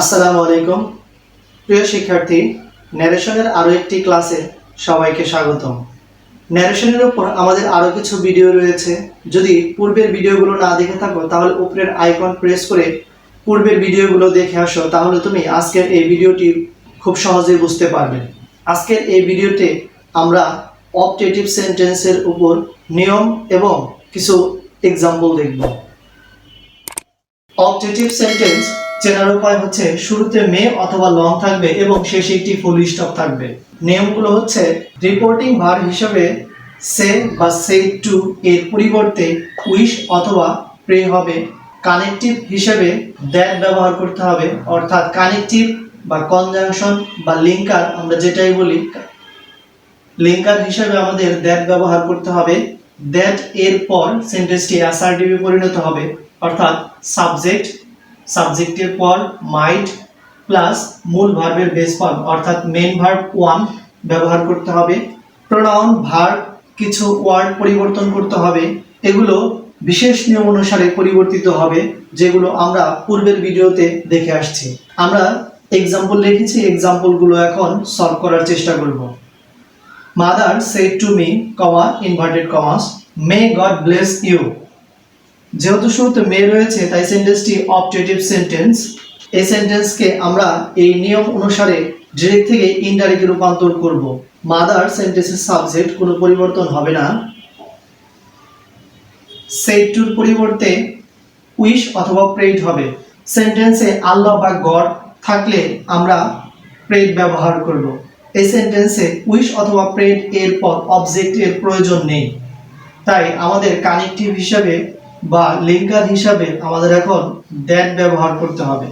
আসসালামু আলাইকুম প্রিয় শিক্ষার্থী, ন্যারেশনের আরও একটি ক্লাসে সবাইকে স্বাগতম। ন্যারেশনের উপর আমাদের আরও কিছু ভিডিও রয়েছে। যদি পূর্বের ভিডিওগুলো না দেখে থাকো তাহলে উপরের আইকন প্রেস করে পূর্বের ভিডিওগুলো দেখে আসো, তাহলে তুমি আজকের এই ভিডিওটি খুব সহজেই বুঝতে পারবে। আজকের এই ভিডিওতে আমরা অপটেটিভ সেন্টেন্সের উপর নিয়ম এবং কিছু এক্সাম্পল দেখব। অপটেটিভ সেন্টেন্স চেনার উপায় হচ্ছে শুরুতে মে অথবা লং থাকবে এবং শেষে একটি ফুল স্টপ থাকবে। নিয়মগুলো হচ্ছে রিপোর্টিং ভার্ব হিসেবে সে বা সে টু এর পরিবর্তে উইশ অথবা প্রে হবে। কানেকটিভ হিসেবে দ্যাট ব্যবহার করতে হবে, অর্থাৎ কানেকটিভ বা কনজাংশন বা লিঙ্কার আমরা যেটাই বলি, লিঙ্কার হিসেবে আমাদের দ্যাট ব্যবহার করতে হবে। দ্যাট এর পর সেন্টেন্সটি অ্যাসার্টিভে পরিণত হবে, অর্থাৎ সাবজেক্টের পর মাইট প্লাস মূল ভার্বের বেস ফর্ম অর্থাৎ মেইন ভার্ব ওয়ান ব্যবহার করতে হবে। প্রোনাউন ভার্ব কিছু ওয়ার্ড পরিবর্তন করতে হবে, এগুলো বিশেষ নিয়ম অনুসারে পরিবর্তিত হবে, যেগুলো আমরা পূর্বের ভিডিওতে দেখে আসছি। আমরা এক্সাম্পল লিখেছি, এক্সাম্পলগুলো এখন সলভ করার চেষ্টা করব। Mother said to me, inverted commas, may God bless you. যেহেতু শুরুতে মে রয়েছে তাই সেন্টেন্সটি অপটেটিভ সেন্টেন্স। এই সেন্টেন্সকে আমরা এই নিয়ম অনুসারে ডিরেক্ট থেকে ইনডাইরেক্টে রূপান্তর করব। মাদার সেন্টেন্সের সাবজেক্ট কোনো পরিবর্তন হবে না। সেড টুর পরিবর্তে উইশ অথবা প্রেড হবে। সেন্টেন্সে আল্লাহ বা গড থাকলে আমরা প্রেড ব্যবহার করব। এই সেন্টেন্সে উইশ অথবা প্রেড এর পর অবজেক্ট এর প্রয়োজন নেই, তাই আমাদের কানেকটিভ হিসাবে বা লিঙ্কার হিসাবে আমাদের এখন দ্যাট ব্যবহার করতে হবে।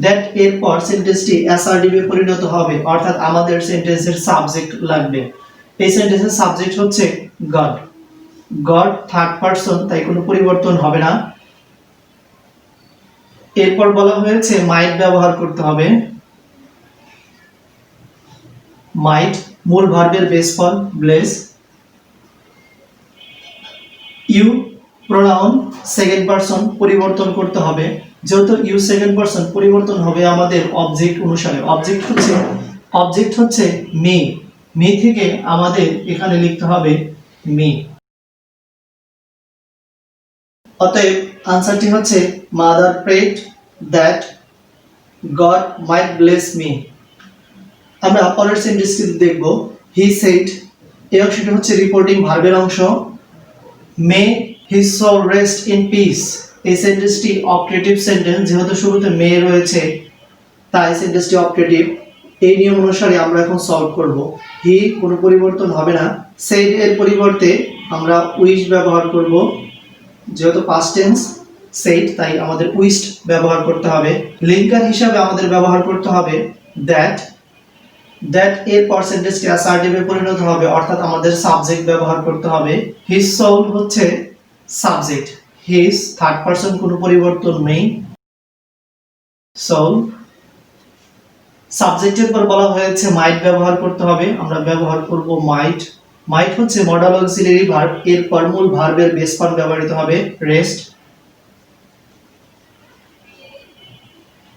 দ্যাট এর পর সেন্টেন্সটি অ্যাসার্টিভে পরিণত হবে, অর্থাৎ আমাদের সেন্টেন্সের সাবজেক্ট লাগবে। এই সেন্টেন্সের সাবজেক্ট হচ্ছে গড। গড থার্ড পারসন, তাই কোনো পরিবর্তন হবে না। এরপর বলা হয়েছে মাইট ব্যবহার করতে হবে। মাইট মূল ভার্বের base form bless. You pronoun second person পরিবর্তন করতে হবে, যেহেতু ইউ সেকেন্ড পারসন পরিবর্তন হবে আমাদের অবজেক্ট অনুসারে। অবজেক্ট হচ্ছে মি। মি থেকে আমাদের এখানে লিখতে হবে মি। অতএব আনসারটি হচ্ছে mother prayed that God might bless me. আমরা পরের সেন্টেন্সটি দেখব। হি সেড, এই অংশটি হচ্ছে রিপোর্টিং ভার্বের অংশ। মে his soul rest in peace, এই সেন্টেন্সটি অপটেটিভ সেন্টেন্স। যেহেতু শুরুতে মে রয়েছে তাই সেন্টেন্সটি অপটেটিভ। এই নিয়ম অনুসারে আমরা এখন সলভ করব। হি কোনো পরিবর্তন হবে না। সেড এর পরিবর্তে আমরা উইশ ব্যবহার করব, যেহেতু পাস্ট টেন্স সেড তাই আমাদের উইশড ব্যবহার করতে হবে। লিঙ্কার হিসাবে আমাদের ব্যবহার করতে হবে দ্যাট। দ্যাট এর পর সেন্টেন্সটি অ্যাসার্টিভে পরিণত হবে, অর্থাৎ আমাদের সাবজেক্ট ব্যবহার করতে হবে। হিজ সোল হচ্ছে সাবজেক্ট। হিজ থার্ড পারসন কোনো পরিবর্তন নেই। সোল সাবজেক্টের পর বলা হয়েছে মাইট ব্যবহার করতে হবে, আমরা ব্যবহার করব মাইট। মাইট হচ্ছে মডাল অক্সিলারি ভার্ব, এর পর মূল ভার্বের বেস ফর্ম ব্যবহৃত হবে রেস্ট।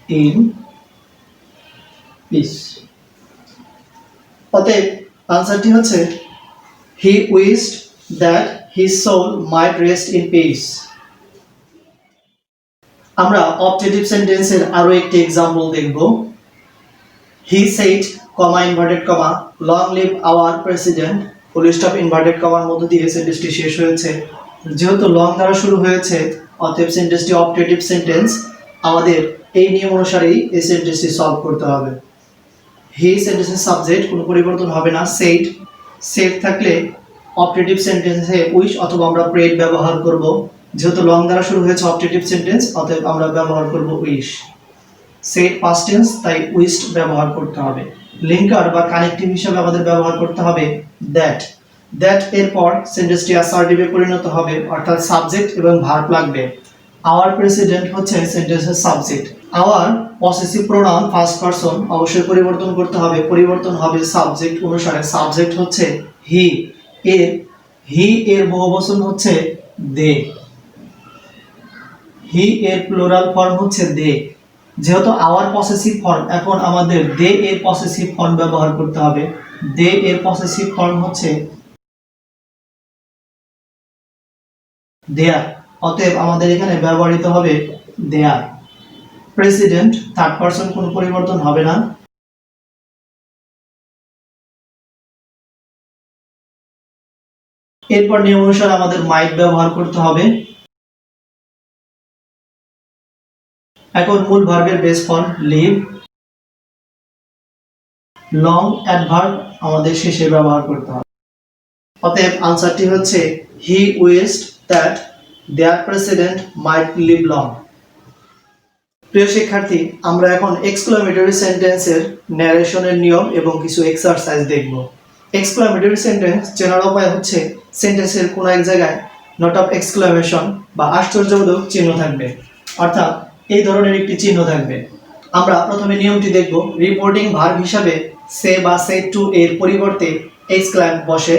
In peace. অতএব আনসারটি হচ্ছে he wished that his soul might rest in peace. আমরা অপটেটিভ সেন্টেন্সের আরো একটি एग्जांपल দেখব। He said, inverted comma, long live our president, full stop inverted comma মধ্য দিয়ে সেন্টেন্সটি শেষ হয়েছে। যেহেতু লং দ্বারা শুরু হয়েছে অতএব সেন্টেন্সটি অপটেটিভ সেন্টেন্স। আমাদের এই নিয়ম অনুসারেই এই সেন্টেন্সটি সলভ করতে হবে। হি সেন্টেন্সের সাবজেক্ট কোনো পরিবর্তন হবে না। সেড থাকলে অপটেটিভ সেন্টেন্সে উইশ অথবা আমরা প্রেড ব্যবহার করব, যেহেতু লং দ্বারা শুরু হয়েছে অপটেটিভ সেন্টেন্স অতএব আমরা ব্যবহার করব উইশ। সেড পাস্ট টেন্স তাই উইশড ব্যবহার করতে হবে। লিঙ্কার বা কানেক্টিভ হিসেবে আমাদের ব্যবহার করতে হবে দ্যাট। দ্যাট এর পর সেন্টেন্সটি অ্যাসার্টিভে পরিণত হবে, অর্থাৎ সাবজেক্ট এবং ভার্ব লাগবে। আওয়ার প্রেসিডেন্ট হচ্ছে সেন্টেন্সের subject. Our possessive pronoun first person অবশ্যই পরিবর্তন করতে হবে, পরিবর্তন হবে সাবজেক্ট অনুসারে। সাবজেক্ট হচ্ছে হি। এর বহুবচন হচ্ছে দে। হি এর প্লুরাল ফর্ম হচ্ছে দে। যেহেতু আওয়ার পসেসিভ ফর্ম, এখন আমাদের দে এর পসেসিভ ফর্ম ব্যবহার করতে হবে। দে এর পসেসিভ ফর্ম হচ্ছে দেয়ার, অতএব আমাদের এখানে ব্যবহৃত হবে দেয়ার। প্রেসিডেন্ট থার্ড পারসন, কোনো পরিবর্তন হবে না। এরপর নিয়ম অনুসারে আমাদের মাইট ব্যবহার করতে হবে। এখন মূল ভার্বের base form live. Long adverb আমাদের শেষে ব্যবহার করতে হবে। অতএব আনসারটি হচ্ছে he wished that their president might live long. প্রিয় শিক্ষার্থী, আমরা এখন এক্সক্লামেটরি সেন্টেন্সের ন্যারেশনের নিয়ম এবং কিছু এক্সারসাইজ দেখব। এক্সক্লামেটরি সেন্টেন্স চেনার উপায় হচ্ছে সেন্টেন্সের কোনো এক জায়গায় নট অফ এক্সক্লামেশন বা আশ্চর্যবোধক চিহ্ন থাকবে, অর্থাৎ এই ধরনের একটি চিহ্ন থাকবে। আমরা প্রথমে নিয়মটি দেখব। রিপোর্টিং ভার্ব হিসাবে সে বা সেড টু এর পরিবর্তে এক্সক্ল্যাম বসে।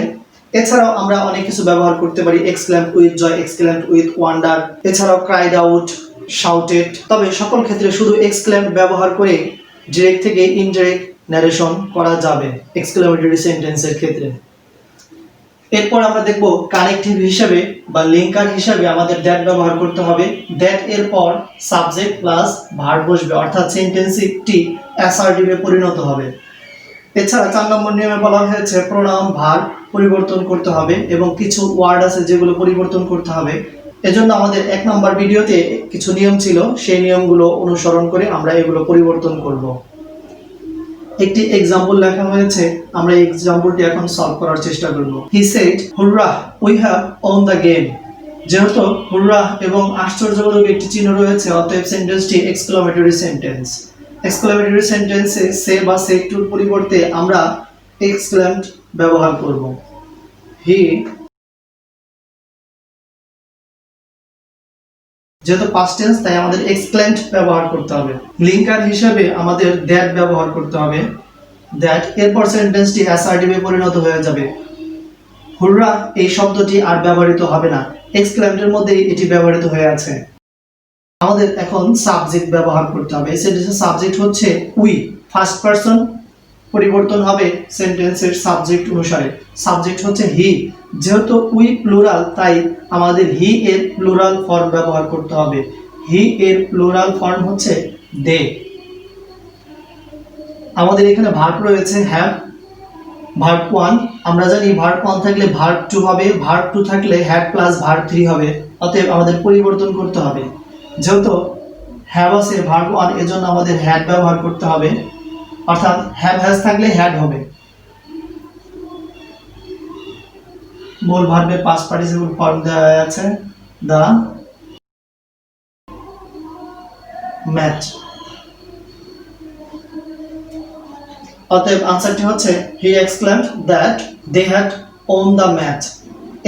এছাড়াও আমরা অনেক কিছু ব্যবহার করতে পারি, এক্সক্ল্যাম উইথ জয়, এক্সক্ল্যাম উইথ ওয়ান্ডার, এছাড়াও ক্রাইড আউট, শাউটেড। তবে সকল ক্ষেত্রে শুধু এক্সক্ল্যাম ব্যবহার করে ডিরেক্ট থেকে ইনডিরেক্ট ন্যারেশন করা যাবে এক্সক্লামেটরি সেন্টেন্সের ক্ষেত্রে। এরপর আমরা দেখব কানেক্টিভ হিসাবে বা লিঙ্কার হিসাবে আমাদের দ্যাট ব্যবহার করতে হবে। দ্যাট এর পর সাবজেক্ট প্লাস ভার্ব বসবে, অর্থাৎ সেন্টেন্সটি অ্যাসার্টিভে পরিণত হবে। এছাড়া 4 নম্বর নিয়মে বলা হয়েছে প্রোনাউন ভার্ব পরিবর্তন করতে হবে এবং কিছু ওয়ার্ড আছে যেগুলো পরিবর্তন করতে হবে। এজন্য আমাদের 1 নম্বর ভিডিওতে কিছু নিয়ম ছিল, সেই নিয়মগুলো অনুসরণ করে আমরা এগুলো পরিবর্তন করব। একটি এক্সাম্পল লেখা হয়েছে, আমরা এই এক্সাম্পলটি এখন সলভ করার চেষ্টা করব। He said হুররা we have won the game. যেহেতু হুররা এবং আশ্চর্যবোধক একটি চিহ্ন রয়েছে, অতএব সেন্টেন্সটি এক্সক্লামেটরি সেন্টেন্স। এক্সক্লামেটরি সেন্টেন্সে সে বা সেড টুর পরিবর্তে আমরা এক্সক্ল্যামড ব্যবহার করব। হি, যেহেতু পাস্ট টেন্স তাই আমাদের এক্সক্ল্যামড ব্যবহার করতে হবে। লিঙ্কার হিসাবে আমাদের দ্যাট ব্যবহার করতে হবে। দ্যাট এরপর সেন্টেন্সটি অ্যাসার্টিভে পরিণত হয়ে যাবে। হুররা এই শব্দটি আর ব্যবহৃত হবে না, এক্সক্ল্যামডের মধ্যে এটি ব্যবহৃত হয়ে আছে। আমাদের এখন সাবজেক্ট ব্যবহার করতে হবে। সেন্টেন্সের সাবজেক্ট হচ্ছে উই, ফার্স্ট পারসন পরিবর্তন হবে সেন্টেন্সের সাবজেক্ট অনুসারে। সাবজেক্ট হচ্ছে হি, যেহেতু উই প্লুরাল তাই আমাদের হি এর প্লুরাল ফর্ম ব্যবহার করতে হবে। হি এর প্লুরাল ফর্ম হচ্ছে দে। আমাদের এখানে ভার্ব রয়েছে হ্যাভ, ভার্ব 1। আমরা জানি ভার্ব 1 থাকলে ভার্ব 2 হবে, ভার্ব 2 থাকলে হ্যাড প্লাস ভার্ব 3 হবে। অতএব আমাদের পরিবর্তন করতে হবে। যেহেতু হ্যাভ আছে ভার্ব 1, এজন্য আমাদের হ্যাড ব্যবহার করতে হবে, অর্থাৎ হ্যাভ হ্যাজ থাকলে হ্যাড হবে। মূল ভার্বের পাস্ট পার্টিসিপল ফর্ম দেওয়া আছে দা ম্যাচ। অতএব আনসারটি হচ্ছে he exclaimed that they had won the match.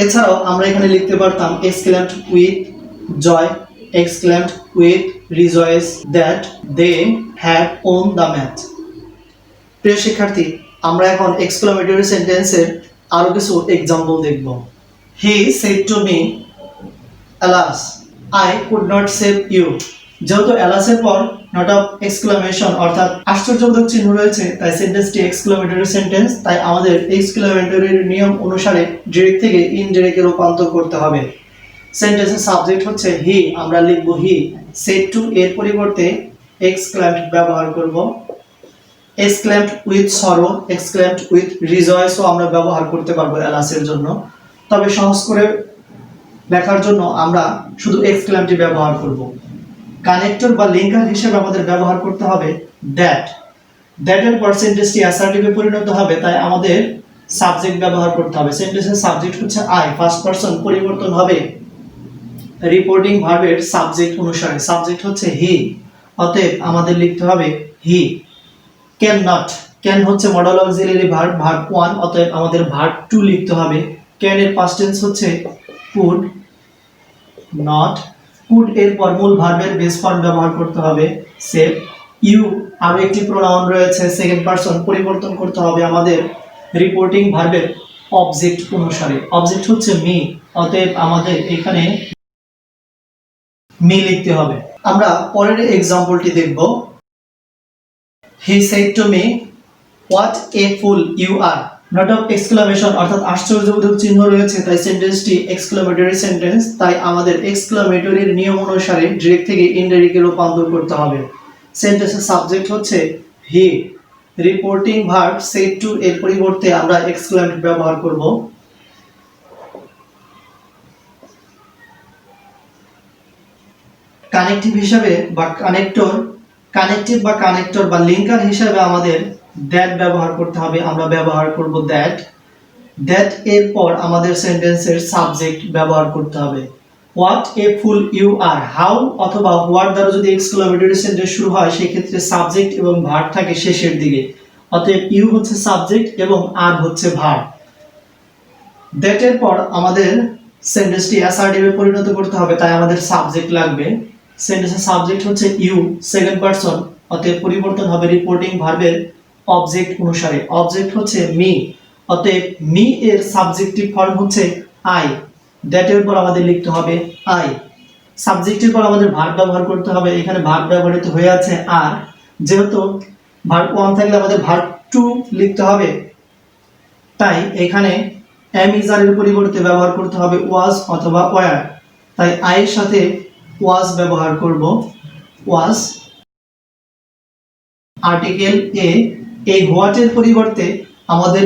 এছাড়াও আমরা এখানে লিখতে পারতাম exclaimed with joy, exclaimed with rejoice that they had won the match. প্রিয় শিক্ষার্থী, আমরা এখন এক্সক্লামেটরি সেন্টেন্সের আরো কিছু এক্সাম্পল দেখব। He said to me alas I could not save you। যেহেতু alas এর পর নট অফ এক্সক্লামেশন অর্থাৎ আশ্চর্যবোধক চিহ্ন রয়েছে, তাই সেন্টেন্সটি এক্সক্লামেটরি সেন্টেন্স। তাই আমাদের এক্সক্লামেটরির নিয়ম অনুসারে ডিরেক্ট থেকে ইনডিরেক্টে রূপান্তর করতে হবে। সেন্টেন্সের সাবজেক্ট হচ্ছে হি, আমরা লিখব হি। সেড টু এর পরিবর্তে এক্সক্লেমড ব্যবহার করব। Exclaimed with sorrow, exclaimed with রিজয়েসও আমরা ব্যবহার করতে পারবো অ্যালাসের জন্য। তবে সহজ করে লেখার জন্য আমরা শুধু এক্সক্লেমটি ব্যবহার করব। কানেক্টর বা লিঙ্কার হিসেবে আমাদের ব্যবহার করতে হবে দ্যাট। দ্যাটের পর সেন্টেন্সটি অ্যাসার্টিভে পরিণত হবে, তাই আমাদের সাবজেক্ট ব্যবহার করতে হবে। সেন্টেন্সের সাবজেক্ট হচ্ছে আই, ফার্স্ট পারসন পরিবর্তন হবে রিপোর্টিং ভার্বের সাবজেক্ট অনুসারে। সাবজেক্ট হচ্ছে হি, অতএব আমাদের লিখতে হবে হি। ক্যান নট, ক্যান হচ্ছে মডেল অক্সিলারি ভার্ব, ভার্ব 1, অতএব আমাদের ভার্ব 2 লিখতে হবে। ক্যান এর পাস্ট টেন্স হচ্ছে কুড, নট। কুড এর পর মূল ভার্বের বেস ফর্ম ব্যবহার করতে হবে সেভ। ইউ আরো একটি প্রোনাউন রয়েছে সেকেন্ড পারসন, পরিবর্তন করতে হবে আমাদের রিপোর্টিং ভার্বের অবজেক্ট অনুসারে। অবজেক্ট হচ্ছে মি, অতএব আমাদের এখানে মি লিখতে হবে। আমরা পরের এক্সাম্পলটি দেখব। He said to me what a fool you are. Note of exclamation অর্থাৎ আশ্চর্যবোধক চিহ্ন রয়েছে, তাই সেন্টেন্সটি এক্সক্লামেটরি সেন্টেন্স। তাই আমাদের এক্সক্লামেটরির নিয়ম অনুসারে ডিরেক্ট থেকে ইনডাইরেক্টে রূপান্তর করতে হবে। সেন্টেন্সের সাবজেক্ট হচ্ছে হি, রিপোর্টিং ভার্ব সেড টু এর পরিবর্তে আমরা এক্সক্লেমড ব্যবহার করব। কানেক্টিভ হিসাবে বা কানেক্টিভ বা কানেক্টর বা লিঙ্কার হিসাবে আমাদের দ্যাট ব্যবহার করতে হবে। আমরা ব্যবহার করব দ্যাট এর পর আমাদের সেন্টেন্সের সাবজেক্ট ব্যবহার করতে হবে। What a fool you are, how অথবা হোয়াট দ্বারা যদি এক্সক্লামেটরি সেন্টেন্স শুরু হয় সেই ক্ষেত্রে সাবজেক্ট এবং ভার্ব থাকে শেষের দিকে। অতএব ইউ হচ্ছে সাবজেক্ট এবং আর হচ্ছে ভার্ব। দ্যাট এর পর আমাদের সেন্টেন্সটি অ্যাসার্টিভে পরিণত করতে হবে, তাই আমাদের সাবজেক্ট লাগবে। সেন্টেন্সের সাবজেক্ট হচ্ছে ইউ, সেকেন্ড পারসন, অতএব পরিবর্তন হবে রিপোর্টিং ভার্বের অবজেক্ট অনুসারে। অবজেক্ট হচ্ছে মি, অতএব মি এর সাবজেক্টিভ ফর্ম হচ্ছে আই। দ্যাট এর পর আমাদের লিখতে হবে আই। সাবজেক্টের পর আমাদের ভার্ব ব্যবহার করতে হবে। এখানে ভার্ব ব্যবহৃত হয়ে আছে আর, যেহেতু ভার্ব 1 থাকলে আমাদের ভার্ব 2 লিখতে হবে, তাই এখানে এম ইজ আর এর পরিবর্তে ব্যবহার করতে হবে ওয়াজ অথবা ওয়্যার। তাই আই এর সাথে ওয়াজ ব্যবহার করব, ওয়াজ। আর্টিকেল এ, এই হোয়াট এর পরিবর্তে আমাদের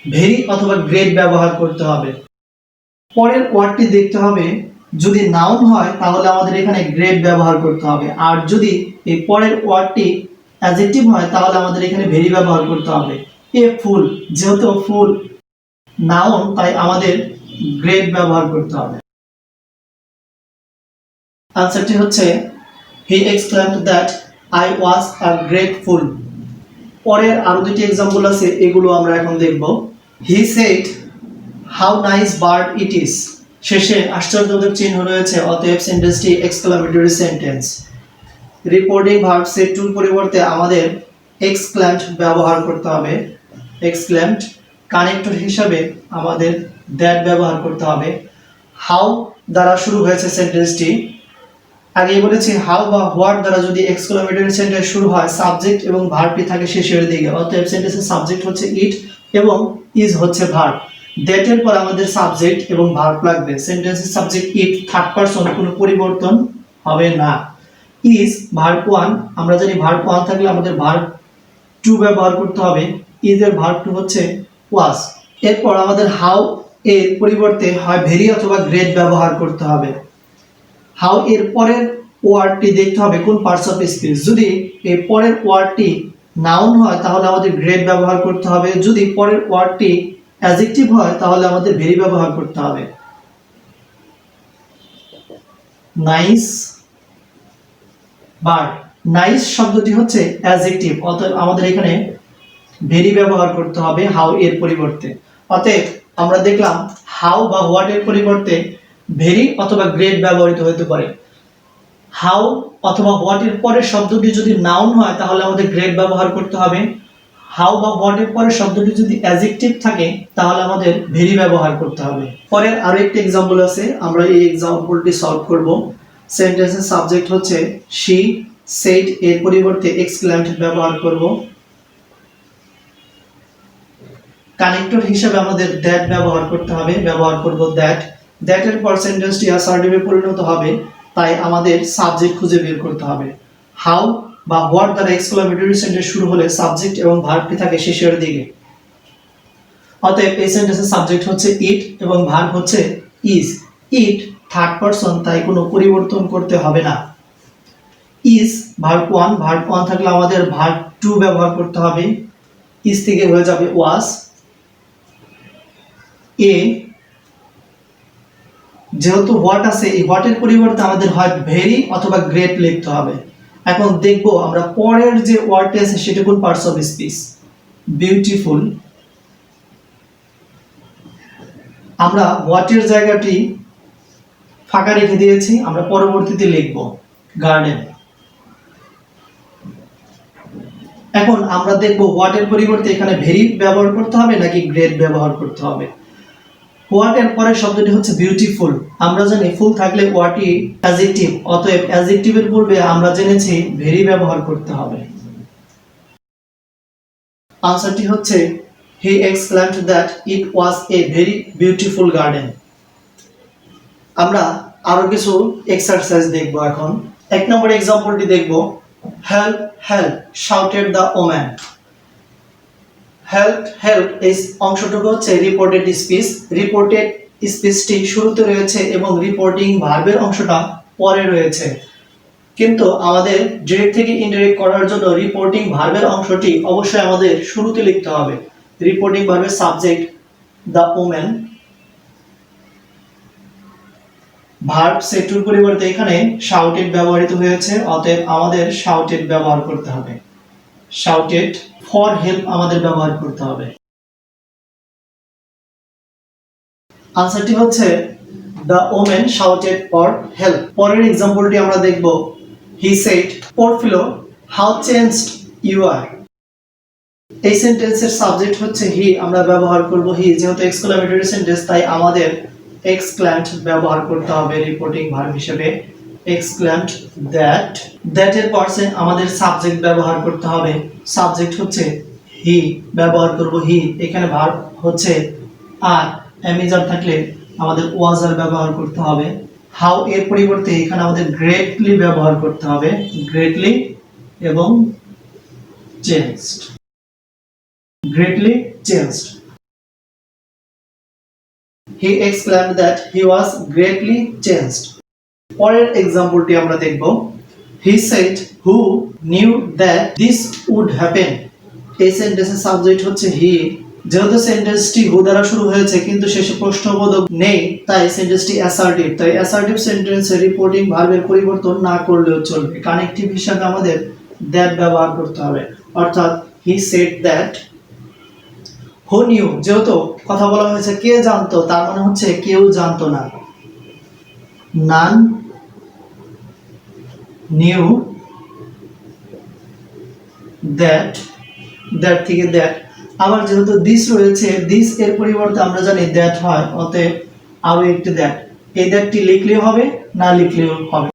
ভেরি অথবা গ্রেট ব্যবহার করতে হবে। পরের ওয়ার্ডটি দেখতে হবে, যদি নাউন হয় তাহলে আমাদের এখানে গ্রেট ব্যবহার করতে হবে, আর যদি এই পরের ওয়ার্ডটি অ্যাডজেক্টিভ হয় তাহলে আমাদের এখানে ভেরি ব্যবহার করতে হবে। এ ফুল, যেহেতু ফুল নাউন তাই আমাদের গ্রেট ব্যবহার করতে হবে। আনসারটি হচ্ছে he exclaimed that I was a great fool. পরের আরো দুটি এক্সাম্পল আছে, এগুলো আমরা এখন দেখব। He said how nice bird it is. শেষে আশ্চর্যবোধক চিহ্ন রয়েছে, অতএব সেন্টেন্সটি exclamatory sentence. Reporting verb said টুর পরিবর্তে আমাদের এক্সক্লেমড ব্যবহার করতে হবে, এক্সক্লেমড। কানেক্টর হিসাবে আমাদের দ্যাট ব্যবহার করতে হবে। হাউ দ্বারা শুরু হয়েছে সেন্টেন্সটি, আগেই বলেছি হাউ বা হোয়াট দ্বারা যদি এক্সক্লেমেটরি সেন্টেন্স শুরু হয় সাবজেক্ট এবং ভার্বটি থাকে শেষের দিকে, অতএব সেন্টেন্সের সাবজেক্ট হচ্ছে ইট এবং ইজ হচ্ছে ভার্ব। দ্যাট এর পর আমাদের সাবজেক্ট এবং ভার্ব লাগবে। সেন্টেন্সের সাবজেক্ট ইট, থার্ড পারসন, কোনো পরিবর্তন হবে না। ইজ ভার্ব 1, আমরা জানি ভার্ব 1 থাকলে আমাদের ভার্ব 2 ব্যবহার করতে হবে। ইজ এর ভার্ব 2 হচ্ছে ওয়াজ। এরপর আমাদের হাউ এর পরিবর্তে হয় ভেরি অথবা গ্রেট ব্যবহার করতে হবে। হাউ এর পরের ওয়ার্ডটি দেখতে হবে কোন পার্টস অফ স্পিচ। যদি এই পরের ওয়ার্ডটি নাউন হয় তাহলে আমাদের গ্রেট ব্যবহার করতে হবে, যদি পরের ওয়ার্ডটি অ্যাডজেক্টিভ হয় তাহলে আমাদের ভেরি ব্যবহার করতে হবে। নাইস বার্ড, নাইস শব্দটি হচ্ছে অ্যাডজেক্টিভ, অতএব আমাদের এখানে ভেরি ব্যবহার করতে হবে হাউ এর পরিবর্তে। অতএব আমরা দেখলাম হাউ বা হোয়াট এর পরিবর্তে ভেরি অথবা গ্রেট ব্যবহৃত হতে পারে। হাউ অথবা হোয়াট এর পরের শব্দটি যদি নাউন হয় তাহলে আমাদের গ্রেট ব্যবহার করতে হবে। হাউ বা হোয়াট এর পরের শব্দটি যদি অ্যাডজেক্টিভ থাকে তাহলে আমাদের ভেরি ব্যবহার করতে হবে। পরের আরো একটা एग्जांपल আছে, আমরা এই एग्जांपलটি সলভ করব। সেন্টেন্সের সাবজেক্ট হচ্ছে শি, সেড এর পরিবর্তে এক্সক্লেমড ব্যবহার করব। কানেক্টর হিসেবে আমাদের দ্যাট ব্যবহার করতে হবে, ব্যবহার করব দ্যাট। দ্যাট এর পর সেন্টেন্সটি অ্যাসার্টিভে পরিণত হবে, তাই আমাদের সাবজেক্ট খুঁজে বের করতে হবে। হাউ বা হোয়াট দ্বারা এক্সক্লেমেটরি সেন্টেন্স শুরু হলে সাবজেক্ট এবং ভার্বটি থাকে শেষের দিকে, অতএব এই সেন্টেন্সের সাবজেক্ট হচ্ছে ইট এবং ভার্ব হচ্ছে ইজ। ইট থার্ড পারসন, তাই কোনো পরিবর্তন করতে হবে না। ইজ ভার্ব 1, ভার্ব 1 থাকলে আমাদের ভার্ব 2 ব্যবহার করতে হবে, ইজ থেকে হয়ে যাবে ওয়াজ। এ, যেহেতু হোয়াট আছে এই হোয়াটের পরিবর্তে আমাদের হয় ভেরি অথবা গ্রেট লিখতে হবে। এখন দেখব আমরা পরের যে ওয়ার্ডটি আছে সেটা কোন পার্টস অফ স্পিচ। বিউটিফুল, আমরা হোয়াটের জায়গাটি ফাঁকা রেখে দিয়েছি, আমরা পরবর্তীতে লিখব গার্ডেন। এখন আমরা দেখব হোয়াটের পরিবর্তে এখানে ভেরি ব্যবহার করতে হবে নাকি গ্রেট ব্যবহার করতে হবে। হোয়াট এর পরের শব্দটি হচ্ছে বিউটিফুল। আমরা জানি ফুল থাকলে হোয়াটই অ্যাডজেক্টিভ, অতএব অ্যাডজেক্টিভের পূর্বে আমরা জেনেছি ভেরি ব্যবহার করতে হবে। আনসারটি হচ্ছে he exclaimed that it was a very beautiful garden. আমরা আরো কিছু এক্সারসাইজ দেখব এখন। 1 নম্বর एग्जांपलটি দেখব, help help shouted the woman. Help help এই অংশটুকু হচ্ছে রিপোর্টেড স্পিচ। রিপোর্টেড স্পিচটি শুরুতে রয়েছে এবং রিপোর্টিং ভার্বের অংশটা পরে রয়েছে, কিন্তু আমাদের ডিরেক্ট থেকে ইনডাইরেক্ট করার জন্য রিপোর্টিং ভার্বের অংশটি অবশ্যই আমাদের শুরুতে লিখতে হবে। রিপোর্টিং ভার্বের সাবজেক্ট দ্য ওম্যান, ভার্ব সেটুর পরিবর্তে এখানে শাউটেড ব্যবহৃত হয়েছে, অতএব আমাদের শাউটেড ব্যবহার করতে হবে। শাউটেড ফর হেল্প আমাদের ব্যবহার করতে হবে। আনসারটি হচ্ছে the women shouted for help. পরের एग्जांपलটি আমরা দেখব, he said Porphyro how changed you are. এই সেন্টেন্সের সাবজেক্ট হচ্ছে হি, আমরা ব্যবহার করব হি, যেহেতু এক্সক্লেমেটরি সেন্টেন্স তাই আমাদের এক্সক্লেমড ব্যবহার করতে হবে রিপোর্টিং ভার্ব হিসেবে। এক্সক্লেমড দ্যাট, দ্যাট এর পারসন আমাদের সাবজেক্ট ব্যবহার করতে হবে। সাবজেক্ট হচ্ছে হি, ব্যবহার করব হি। এখানে ভার্ব হচ্ছে আর, অ্যামিজার থাকলে আমাদের ওয়াজ আর ব্যবহার করতে হবে। হাউ এর পরিবর্তে এখানে আমাদের গ্রেটলি ব্যবহার করতে হবে, গ্রেটলি এবং changed, greatly changed. He exclaimed that he was greatly changed. পরের एग्जांपलটি আমরা দেখব, he said who knew that this would happen. এই সেন্টেন্সের সাবজেক্ট হচ্ছে he, যেহেতু সেন্টেন্সটি হু দ্বারা শুরু হয়েছে কিন্তু শেষে প্রশ্নবোধক নেই তাই সেন্টেন্সটি অ্যাসার্টিভ। তাই অ্যাসার্টিভ সেন্টেন্সে রিপোর্টিং ভার্বের পরিবর্তন না করলেও চলবে। কানেক্টিভ হিসাবে আমাদের that ব্যবহার করতে হবে, অর্থাৎ he said that। Who knew, যেহেতু কথা বলা হয়েছে কে জানতো, তার মানে হচ্ছে কেউ জানতো না। নান নিউ দ্যাট, দ্যাট থেকে দ্যাট। আবার যেহেতু দিস রয়েছে, দিস এর পরিবর্তে আমরা জানি দ্যাট হয়, অতএব আরো একটি দ্যাট। এই দ্যাটটি লিখলেও হবে, না লিখলেও হবে।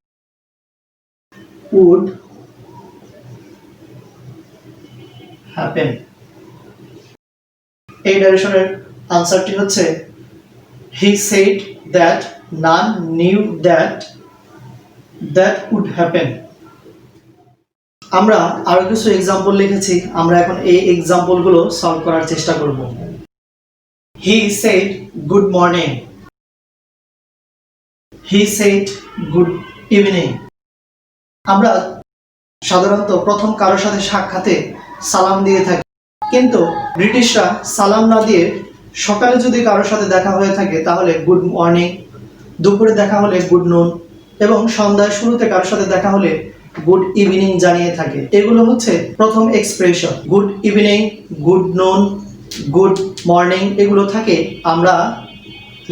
Would happen. এই ডাইরেকশনের আনসারটি হচ্ছে he said that none knew that that would happen। আমরা আরো কিছু एग्जांपल লিখেছি, আমরা এখন এই एग्जांपल গুলো সলভ করার চেষ্টা করব। he said good morning, he said good evening। আমরা সাধারণত প্রথম কারোর সাথে সাক্ষাতে সালাম দিয়ে থাকি, কিন্তু ব্রিটিশরা সালাম না দিয়ে সকালে যদি কারোর সাথে দেখা হয়ে থাকে তাহলে গুড মর্নিং, দুপুরে দেখা হলে গুড নুন এবং সন্ধ্যার শুরুতে কারোর সাথে দেখা হলে গুড ইভিনিং জানিয়ে থাকে। এগুলো হচ্ছে প্রথম এক্সপ্রেশন। গুড ইভিনিং, গুড নুন, গুড মর্নিং এগুলো থাকে, আমরা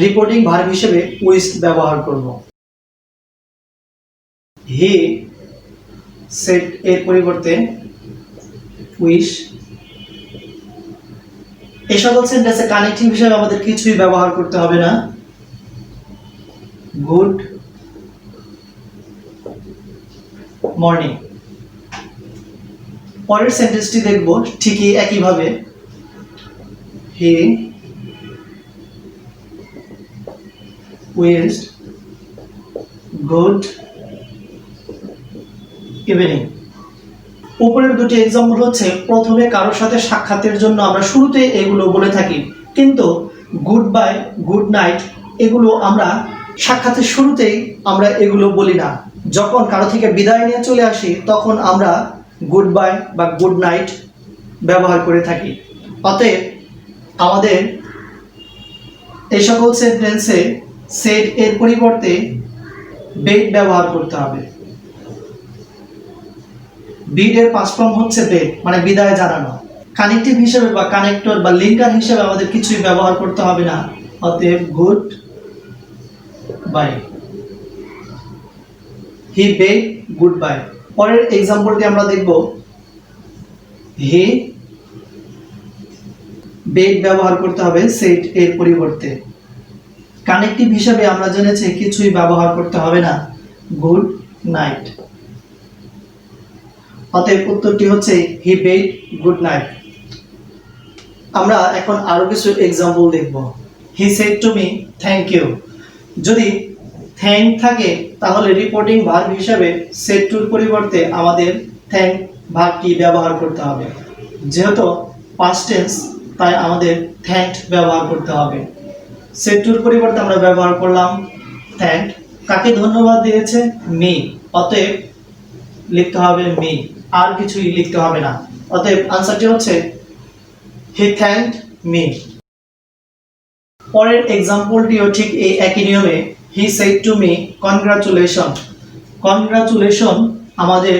রিপোর্টিং ভার্ব হিসেবে উইশ ব্যবহার করব। হি সেড এর পরিবর্তে উইশ। এই সকল সেন্টেন্সে কানেক্টিভ হিসেবে আমাদের কিছুই ব্যবহার করতে হবে না। Good morning. পরের সেন্টেন্সটি দেখব ঠিকই একইভাবে, হি উইশড গুড ইভিনিং। উপরের দুটি एग्जांपल হচ্ছে প্রথমে কারোর সাথে সাক্ষাতের জন্য আমরা শুরুতে এগুলো বলে থাকি, কিন্তু গুড বাই, গুড নাইট এগুলো আমরা সাক্ষাতের শুরুতেই আমরা এগুলো বলি না। যখন কারো থেকে বিদায় নিয়ে চলে আসি তখন আমরা গুড বাই বা গুড নাইট ব্যবহার করে থাকি। অতএব আমাদের এই সকল সেন্টেন্সে সেড এর পরিবর্তে বেড ব্যবহার করতে হবে। বিড এর পাস্ট ফর্ম হচ্ছে বেড, মানে বিদায় জানানো। কানেক্টিভ হিসেবে বা কানেক্টর বা লিঙ্কার হিসেবে আমাদের কিছুই ব্যবহার করতে হবে না, অতএব গুড বাই। হি বেড গুড বাই। পরের एग्जांपलটি আমরা দেখব, হি বেড ব্যবহার করতে হবে সেড এর পরিবর্তে। কানেক্টিভ হিসেবে আমরা জেনেছি কিছুই ব্যবহার করতে হবে না, গুড নাইট। অতএব উত্তরটি হচ্ছে হি বেড গুড নাইট। আমরা এখন আরো কিছু एग्जांपल দেখব। He said to me thank you. যদি থ্যাংক থাকে তাহলে রিপোর্টিং ভার্ব হিসেবে সেড টুর পরিবর্তে আমাদের থ্যাংক ভার্বটি ব্যবহার করতে হবে। যেহেতু পাস্ট টেন্স তাই আমাদের থ্যাঙ্কড ব্যবহার করতে হবে। সেড টুর পরিবর্তে আমরা ব্যবহার করলাম থ্যাঙ্ক। কাকে ধন্যবাদ দিয়েছে? মি। অতএব লিখতে হবে মি, আর কিছুই লিখতে হবে না। অতএব आंसरটি হচ্ছে হি থ্যাঙ্কড মি। পরের एग्जांपलটিও ঠিক এই একই নিয়মে। হি said to me congratulation. Congratulation আমাদের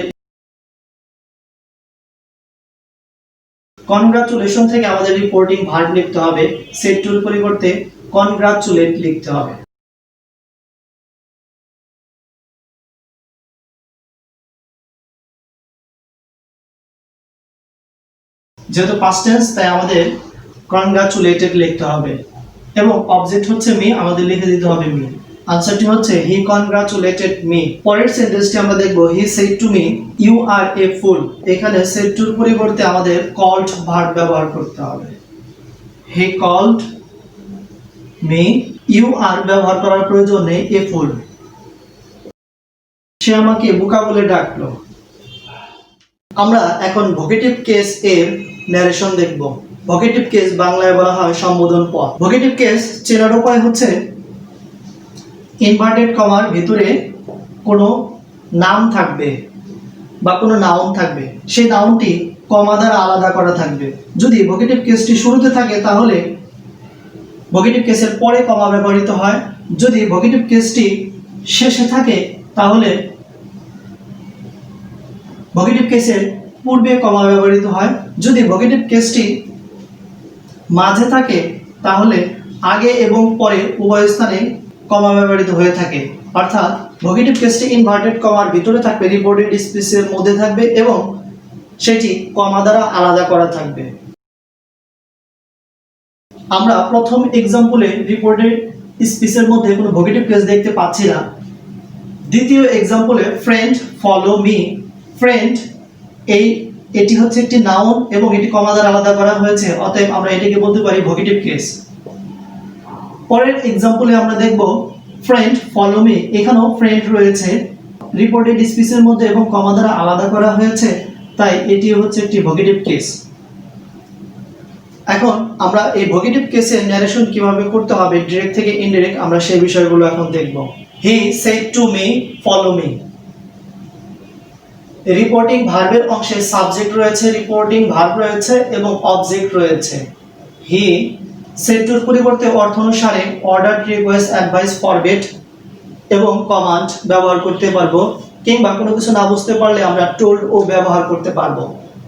কনগ্রাচুলেশন থেকে আমাদের রিপোর্টিং ভার্ব লিখতে হবে, সেড টুর পরিবর্তে কনগ্রাচুলেট লিখতে হবে। যেহেতু পাস্ট টেন্স তাই আমাদের কনগ্রাচুলেটেড লিখতে হবে এবং অবজেক্ট হচ্ছে মি, আমাদের লিখে দিতে হবে মি। आंसरটি হচ্ছে হি কনগ্রাচুলেটেড মি। পরের সেন্টেন্সটি আমরা দেখব। He said to me you are a fool. এখানে সেড টুর পরিবর্তে আমাদের কল্ড ভার্ব ব্যবহার করতে হবে। He called me, you are ব্যবহার করার প্রয়োজন নেই, এ ফুল। সে আমাকে বোকা বলে ডাকলো। আমরা এখন ভোকেটিভ কেস এর ন্যারেশন দেখব। ভোকেটিভ কেস বাংলায় বলা হয় সম্বোধন পদ। ভোকেটিভ কেস চেনার উপায় হচ্ছে ইনভার্টেড কমার ভিতরে কোনো নাম থাকবে বা কোনো নাউন থাকবে, সেই নাউনটি কমা দ্বারা আলাদা করা থাকবে। যদি ভোকেটিভ কেসটি শুরুতে থাকে তাহলে ভোকেটিভ কেসের পরে কমা ব্যবহৃত হয়। যদি ভোকেটিভ কেসটি শেষে থাকে তাহলে ভোকেটিভ কেসের পূর্বে কমা ব্যবহৃত হয়। যদি ভোকেটিভ কেসটি মাঝে থাকে তাহলে আগে এবং পরে উভয় স্থানে কমা ব্যবহৃত হয়ে থাকে। অর্থাৎ ভোকেটিভ কেসটি ইনভার্টেড কমার ভিতরে থাকবে, রিপোর্টেড স্পিচের মধ্যে থাকবে এবং সেটি কমা দ্বারা আলাদা করা থাকবে। আমরা প্রথম एग्जांपले রিপোর্টেড স্পিচের মধ্যে কোনো ভোকেটিভ কেস দেখতে পাচ্ছি না। দ্বিতীয় एग्जांपले ফ্রেন্ড ফলো মি। ফ্রেন্ড এটি হচ্ছে একটি নাউন এবং এটি কমা দ্বারা আলাদা করা হয়েছে, অতএব আমরা এটাকে বলতে পারি ভোকেটিভ কেস। পরের एग्जांपले আমরা দেখব ফ্রেন্ড ফলো মি। এখানেও ফ্রেন্ড রয়েছে, রিপোর্টেড স্পিচের মধ্যে এবং কমা দ্বারা আলাদা করা হয়েছে, তাই এটি হচ্ছে একটি ভোকেটিভ কেস। এখন আমরা এই ভোকেটিভ কেসের ন্যারেশন কিভাবে করতে হবে ডাইরেক্ট থেকে ইনডাইরেক্ট আমরা সেই বিষয়গুলো এখন দেখব। He said to me follow me. Reporting ভার্বের অংশে সাবজেক্ট রয়েছে, রিপোর্টিং ভার্ব রয়েছে এবং অবজেক্ট রয়েছে। হি সেড টুর পরিবর্তে অর্থ অনুসারে অর্ডার, রিকোয়েস্ট, অ্যাডভাইস, ফরবিড এবং কমান্ড ব্যবহার করতে পারবো, কিংবা কোনো কিছু না বুঝতে পারলে আমরা টোল্ড ও ব্যবহার করতে পারবো।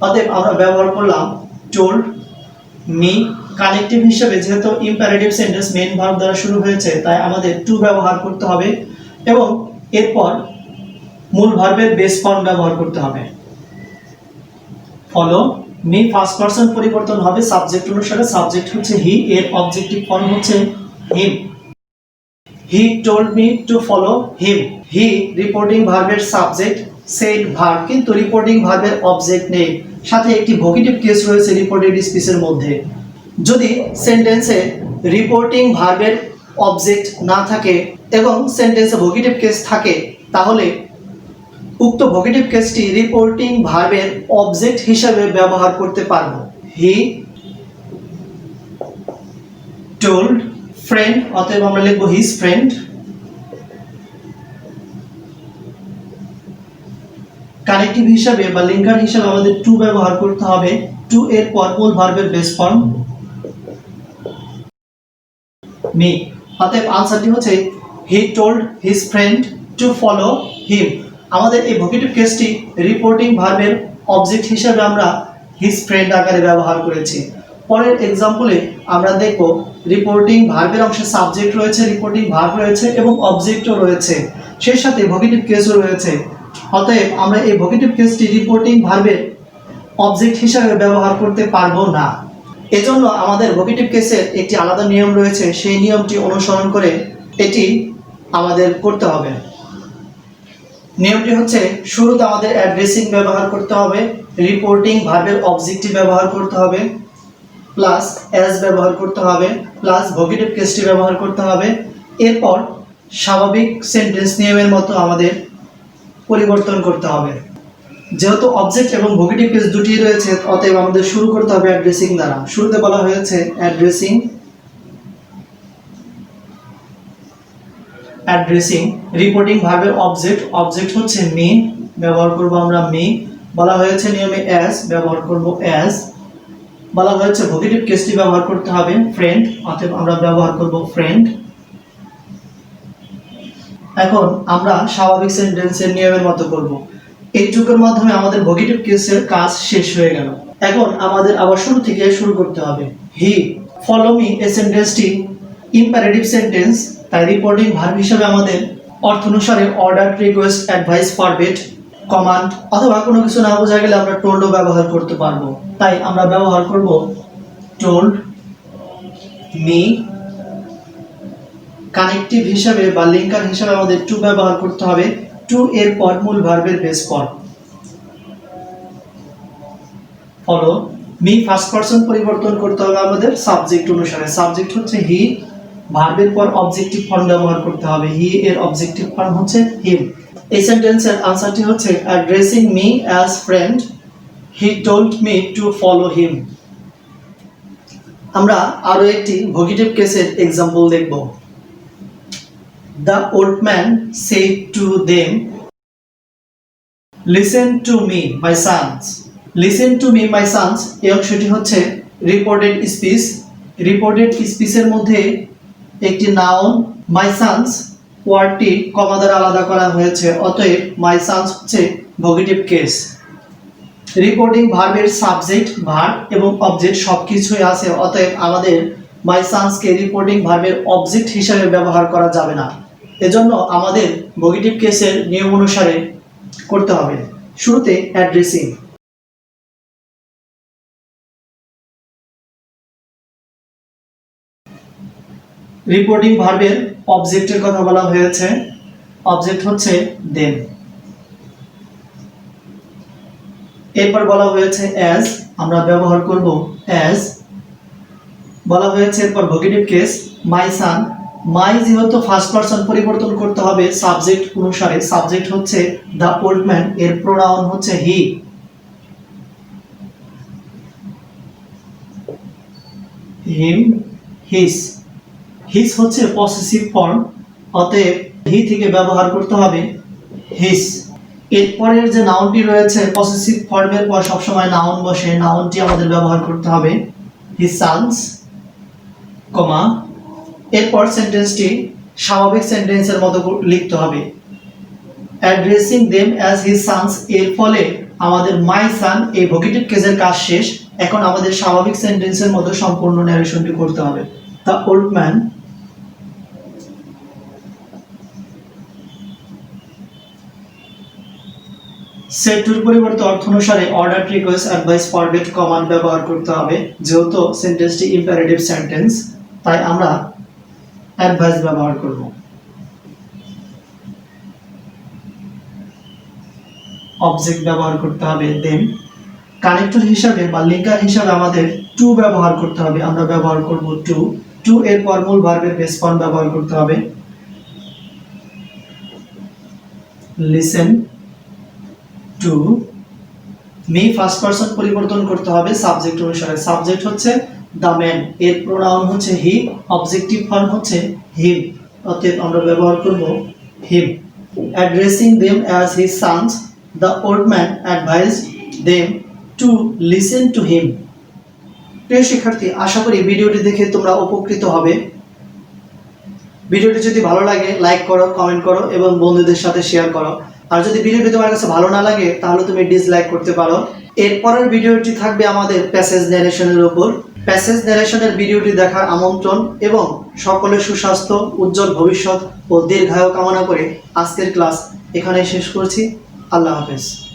অতএব আমরা ব্যবহার করলাম টোল্ড মি। কানেক্টিভ হিসেবে যেহেতু ইম্পারেটিভ সেন্টেন্স মেইন ভার্ব দ্বারা শুরু হয়েছে তাই আমাদের টু ব্যবহার করতে হবে এবং এরপর মূল ভার্বের বেস ফর্ম ব্যবহার করতে হবে। ফলো মি ফার্স্ট পারসন পরিবর্তন হবে সাবজেক্ট অনুসারে। সাবজেক্ট হচ্ছে হি, এর অবজেক্টিভ ফর্ম হচ্ছে him. He told me to follow him. He reporting ভার্বের সাবজেক্ট, সেড ভার্ব, কিন্তু রিপোর্টিং ভার্বের অবজেক্ট নেই। সাথে একটি ভোকেটিভ কেস রয়েছে রিপোর্টেড স্পিচের মধ্যে। যদি সেন্টেন্সে রিপোর্টিং ভার্বের অবজেক্ট না থাকে এবং সেন্টেন্সে ভোকেটিভ কেস থাকে তাহলে উক্ত ভোকেটিভ কেসটি রিপোর্টিং ভার্বের অবজেক্ট হিসেবে ব্যবহার করতে পারবো। হি টোল্ড ফ্রেন্ড, অতএব আমরা লিখব হিজ ফ্রেন্ড। কানেক্টিভ হিসাবে বা লিঙ্কার হিসাবে আমাদের টু ব্যবহার করতে হবে। টু এর পর মূল ভার্বের বেস ফর্ম মি। অতএব আনসারটি হচ্ছে he told his friend two follow হিম। আমাদের এই ভোকেটিভ কেসটি রিপোর্টিং ভার্বের অবজেক্ট হিসেবে আমরা হিজ ফ্রেন্ড আকারে ব্যবহার করেছি। পরের एग्जांपले আমরা দেখব রিপোর্টিং ভার্বের অংশে সাবজেক্ট রয়েছে, রিপোর্টিং ভার্ব রয়েছে এবং অবজেক্টও রয়েছে, সেই সাথে ভোকেটিভ কেসও রয়েছে। অতএব আমরা এই ভোকেটিভ কেসটি রিপোর্টিং ভার্বের অবজেক্ট হিসেবে ব্যবহার করতে পারবো না। এজন্য আমাদের ভোকেটিভ কেসের একটি আলাদা নিয়ম রয়েছে, সেই নিয়মটি অনুসরণ করে এটি আমাদের করতে হবে। নিয়মটি হচ্ছে, শুরুতে আমাদের অ্যাড্রেসিং ব্যবহার করতে হবে, রিপোর্টিং ভার্বের অবজেক্টিভ ব্যবহার করতে হবে, প্লাস অ্যাজ ব্যবহার করতে হবে, প্লাস ভোকেটিভ কেসটি ব্যবহার করতে হবে। এরপর স্বাভাবিক সেন্টেন্স নিয়মের মতো আমাদের পরিবর্তন করতে হবে। যেহেতু অবজেক্ট এবং ভোকেটিভ কেস দুটি রয়েছে, অতএব আমাদের শুরু করতে হবে অ্যাড্রেসিং দ্বারা। শুরুতে বলা হয়েছে অ্যাড্রেসিং রিপোর্টিং ভার্বের অবজেক্ট হচ্ছে মি, ব্যবহার করব আমরা মি। বলা হয়েছে নিয়মে অ্যাজ, ব্যবহার করব অ্যাজ। বলা হয়েছে ভোকেটিভ কেসটি ব্যবহার করতে হবে ফ্রেন্ড, অতএব আমরা ব্যবহার করব ফ্রেন্ড। এখন আমরা স্বাভাবিক সেন্টেন্সের নিয়মের মতো করব। এইটুকুর মাধ্যমে আমাদের ভোকেটিভ কেসের কাজ শেষ হয়ে গেল। এখন আমাদের আবার শুরু থেকে শুরু করতে হবে। হি ফলো মি এই সেন্টেন্সটি ইম্পারেটিভ সেন্টেন্স, তাই রিপোর্টিং ভার্ব হিসেবে আমাদের অর্থ অনুসারে order, request, advice, forbid, command অথবা কোনো কিছু না বোঝা গেলে আমরা টোল্ডও ব্যবহার করতে পারবো। তাই আমরা ব্যবহার করব টোল্ড মি। কানেক্টিভ হিসাবে বা লিঙ্কার হিসাবে আমাদের টু ব্যবহার করতে হবে। টু এর পর মূল ভার্বের base form. Follow me first person পরিবর্তন করতে হবে আমাদের সাবজেক্ট অনুসারে। সাবজেক্ট হচ্ছে হি, ভার্বের পর অবজেক্টিভ ফর্ম ব্যবহার করতে হবে। হি এর অবজেক্টিভ ফর্ম হচ্ছে হিম। এই সেন্টেন্সের আনসারটি হচ্ছে addressing me as friend, he told me to follow হিম। আমরা আরো একটি ভোকেটিভ কেসের এক্সাম্পল দেখব। The old man said to them, "Listen to me, my sons." Listen to me, my sons এই অংশটি হচ্ছে রিপোর্টেড স্পিচ। রিপোর্টেড স্পিচের মধ্যে একটি নাউন মাই সানস ওয়ার্ডটি কমা দ্বারা আলাদা করা হয়েছে, অতএব মাই সানস হচ্ছে ভোকেটিভ কেস। রিপোর্টিং ভার্বের সাবজেক্ট, ভার্ব এবং অবজেক্ট সবকিছুই আছে, অতএব আমাদের মাই সানসকে রিপোর্টিং ভার্বের অবজেক্ট হিসেবে ব্যবহার করা যাবে না। এজন্য আমাদের ভোকেটিভ কেসের নিয়ম অনুসারে করতে হবে। শুরুতে অ্যাড্রেসিং। রিপোর্টিং ভার্বের অবজেক্টের কথা বলা হয়েছে, অবজেক্ট হচ্ছে দেম। এরপর বলা হয়েছে অ্যাজ, আমরা ব্যবহার করব অ্যাজ। বলা হয়েছে এরপর ভোকেটিভ কেস মাই সান। মাই যেহেতু ফার্স্ট পারসন পরিবর্তন করতে হবে সাবজেক্ট অনুসারে, সাবজেক্ট হচ্ছে দ্য ওল্ড ম্যান, এর প্রোনাউন হচ্ছে হি। হিম, হিস। হিস হচ্ছে পসেসিভ ফর্ম, অতএব হি থেকে ব্যবহার করতে হবে হিস। এরপরের যে নাউনটি রয়েছে পসেসিভ ফর্মের পর সবসময় নাউন বসে, নাউনটি আমাদের ব্যবহার করতে হবে হিজ সানস, কমা। এরপর সেন্টেন্সটি স্বাভাবিক সেন্টেন্সের মতো লিখতে হবে। Addressing them as his sons এর ফলে আমাদের মাই সান এই ভোকেটিভ কেসের কাজ শেষ। এখন আমাদের স্বাভাবিক সেন্টেন্সের মতো সম্পূর্ণ ন্যারেশনটি করতে হবে। দ্য ওল্ড ম্যান সেট টুর পরিবর্তে অর্থ অনুসারে order, request, advice, forbid, command ব্যবহার করতে হবে। যেহেতু সেন্টেন্সটি ইম্পারেটিভ সেন্টেন্স, তাই আমরা অ্যাডভাইস ব্যবহার করব। অবজেক্ট ব্যবহার করতে হবে দেম। কানেক্টর হিসাবে বা লিঙ্কার হিসাবে আমাদের টু ব্যবহার করতে হবে, আমরা ব্যবহার করব টু। টু এর পর মূল ভার্বের বেস ফর্ম ব্যবহার করতে হবে। Listen to me first person পরিবর্তন করতে হবে সাবজেক্ট অনুসারে। সাবজেক্ট হচ্ছে দ্য ম্যান, এর প্রোনাউন হচ্ছে হি, অবজেক্টিভ ফর্ম হচ্ছে হিম, অতএব আমরা ব্যবহার করব him. Addressing them as his sons, the old man advised them to listen to him. প্রিয় শিক্ষার্থী, আশা করি ভিডিওটি দেখে তোমরা উপকৃত হবে। ভিডিওটি যদি ভালো লাগে লাইক করো, কমেন্ট করো এবং বন্ধুদের সাথে শেয়ার করো। আর যদি ভিডিওটি তোমার কাছে ভালো না লাগে তাহলে তুমি ডিসলাইক করতে পারো। এরপরের ভিডিওটি থাকবে আমাদের প্যাসেজ ন্যারেশনের উপর। প্যাসেজ ন্যারেশনের ভিডিওটি দেখার আমন্ত্রণ এবং সকলের সুস্বাস্থ্য, উজ্জ্বল ভবিষ্যৎ ও দীর্ঘায়ু কামনা করে আজকের ক্লাস এখানেই শেষ করছি। আল্লাহ হাফেজ।